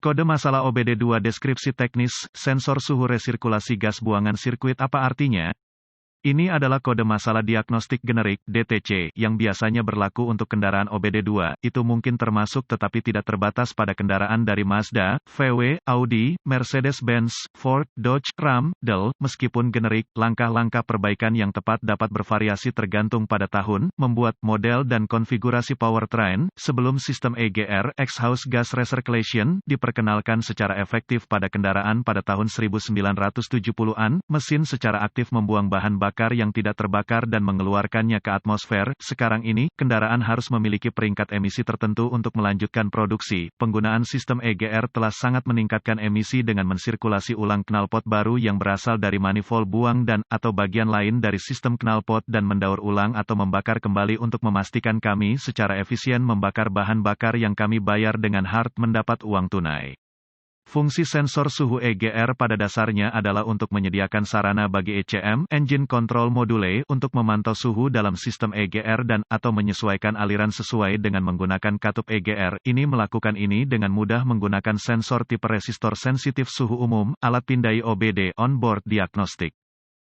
Kode masalah OBD2 deskripsi teknis, sensor suhu resirkulasi gas buangan sirkuit apa artinya? Ini adalah kode masalah diagnostik generik (DTC) yang biasanya berlaku untuk kendaraan OBD2. Itu mungkin termasuk tetapi tidak terbatas pada kendaraan dari Mazda, VW, Audi, Mercedes-Benz, Ford, Dodge, Ram, Dell. Meskipun generik, langkah-langkah perbaikan yang tepat dapat bervariasi tergantung pada tahun, membuat, model dan konfigurasi powertrain. Sebelum sistem EGR (Exhaust Gas Recirculation) diperkenalkan secara efektif pada kendaraan pada tahun 1970-an, mesin secara aktif membuang bahan bakar yang tidak terbakar dan mengeluarkannya ke atmosfer. Sekarang ini, kendaraan harus memiliki peringkat emisi tertentu untuk melanjutkan produksi. Penggunaan sistem EGR telah sangat meningkatkan emisi dengan mensirkulasi ulang knalpot baru yang berasal dari manifold buang dan atau bagian lain dari sistem knalpot dan mendaur ulang atau membakar kembali untuk memastikan kami secara efisien membakar bahan bakar yang kami bayar dengan hard mendapat uang tunai. Fungsi sensor suhu EGR pada dasarnya adalah untuk menyediakan sarana bagi ECM, Engine Control Module, untuk memantau suhu dalam sistem EGR dan atau menyesuaikan aliran sesuai dengan menggunakan katup EGR. Ini melakukan ini dengan mudah menggunakan sensor tipe resistor sensitif suhu umum, alat pindai OBD (onboard diagnostic).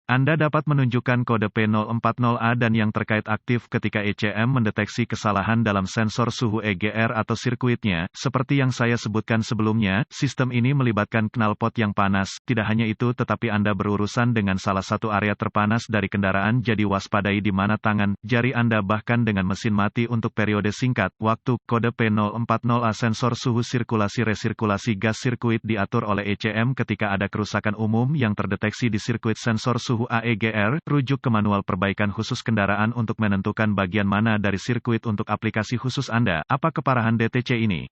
Anda dapat menunjukkan kode P040A dan yang terkait aktif ketika ECM mendeteksi kesalahan dalam sensor suhu EGR atau sirkuitnya. Seperti yang saya sebutkan sebelumnya, sistem ini melibatkan knalpot yang panas. Tidak hanya itu tetapi Anda berurusan dengan salah satu area terpanas dari kendaraan, jadi waspadai di mana tangan, jari Anda bahkan dengan mesin mati untuk periode singkat waktu. Kode P040A sensor suhu sirkulasi resirkulasi gas sirkuit diatur oleh ECM ketika ada kerusakan umum yang terdeteksi di sirkuit sensor suhu AEGR, rujuk ke manual perbaikan khusus kendaraan untuk menentukan bagian mana dari sirkuit untuk aplikasi khusus Anda. Apa keparahan DTC ini?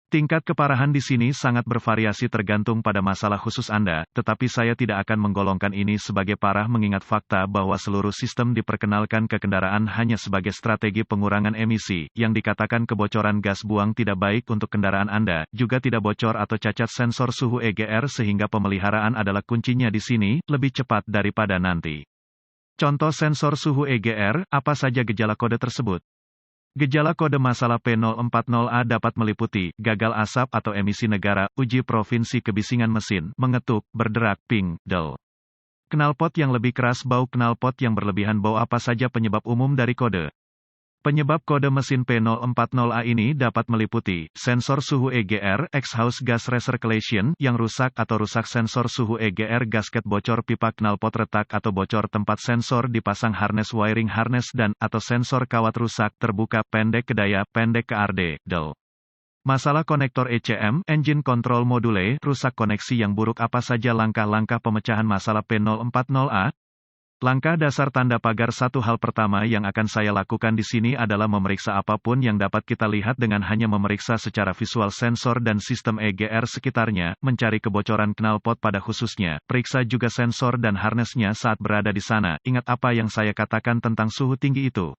Tingkat keparahan di sini sangat bervariasi tergantung pada masalah khusus Anda, tetapi saya tidak akan menggolongkan ini sebagai parah mengingat fakta bahwa seluruh sistem diperkenalkan ke kendaraan hanya sebagai strategi pengurangan emisi. Yang dikatakan kebocoran gas buang tidak baik untuk kendaraan Anda, juga tidak bocor atau cacat sensor suhu EGR sehingga pemeliharaan adalah kuncinya di sini, lebih cepat daripada nanti. Contoh sensor suhu EGR, apa saja gejala kode tersebut? Gejala kode masalah P040A dapat meliputi, gagal asap atau emisi negara, uji provinsi kebisingan mesin, mengetuk, berderak, ping, del. Knalpot yang lebih keras, bau knalpot yang berlebihan. Bau apa saja penyebab umum dari kode? Penyebab kode mesin P040A ini dapat meliputi, sensor suhu EGR, Exhaust Gas Recirculation, yang rusak atau rusak sensor suhu EGR, gasket bocor, pipa knalpot retak atau bocor tempat sensor dipasang harness wiring harness dan, atau sensor kawat rusak, terbuka, pendek ke daya, pendek ke arde, del. Masalah konektor ECM, Engine Control Module, rusak koneksi yang buruk. Apa saja langkah-langkah pemecahan masalah P040A? Langkah dasar tanda pagar. Satu hal pertama yang akan saya lakukan di sini adalah memeriksa apapun yang dapat kita lihat dengan hanya memeriksa secara visual sensor dan sistem EGR sekitarnya, mencari kebocoran knalpot pada khususnya, periksa juga sensor dan harnessnya saat berada di sana. Ingat apa yang saya katakan tentang suhu tinggi itu.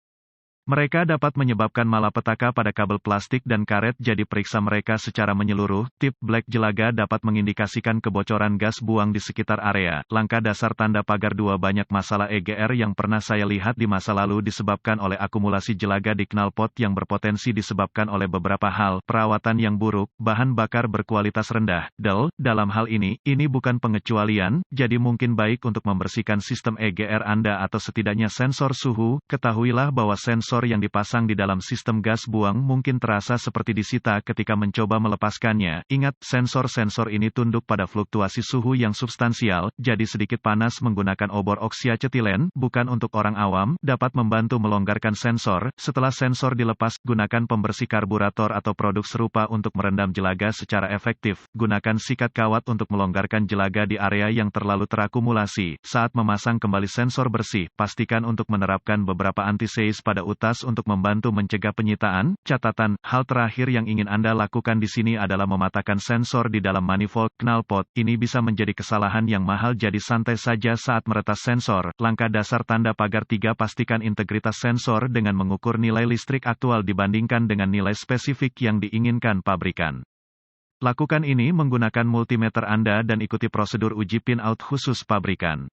Mereka dapat menyebabkan malapetaka pada kabel plastik dan karet, jadi periksa mereka secara menyeluruh. Tip black jelaga dapat mengindikasikan kebocoran gas buang di sekitar area. Langkah dasar tanda pagar 2. Banyak masalah EGR yang pernah saya lihat di masa lalu disebabkan oleh akumulasi jelaga di knalpot yang berpotensi disebabkan oleh beberapa hal, perawatan yang buruk, bahan bakar berkualitas rendah, del. Dalam hal ini bukan pengecualian, jadi mungkin baik untuk membersihkan sistem EGR Anda atau setidaknya sensor suhu. Ketahuilah bahwa sensor yang dipasang di dalam sistem gas buang mungkin terasa seperti disita ketika mencoba melepaskannya. Ingat, sensor-sensor ini tunduk pada fluktuasi suhu yang substansial, jadi sedikit panas menggunakan obor oksiacetilen, bukan untuk orang awam, dapat membantu melonggarkan sensor. Setelah sensor dilepas, gunakan pembersih karburator atau produk serupa untuk merendam jelaga secara efektif. Gunakan sikat kawat untuk melonggarkan jelaga di area yang terlalu terakumulasi. Saat memasang kembali sensor bersih, pastikan untuk menerapkan beberapa anti-seize pada utas untuk membantu mencegah penyitaan. Catatan, hal terakhir yang ingin Anda lakukan di sini adalah mematahkan sensor di dalam manifold knalpot. Ini bisa menjadi kesalahan yang mahal, jadi santai saja saat meretas sensor. Langkah dasar tanda pagar 3. Pastikan integritas sensor dengan mengukur nilai listrik aktual dibandingkan dengan nilai spesifik yang diinginkan pabrikan. Lakukan ini menggunakan multimeter Anda dan ikuti prosedur uji pin-out khusus pabrikan.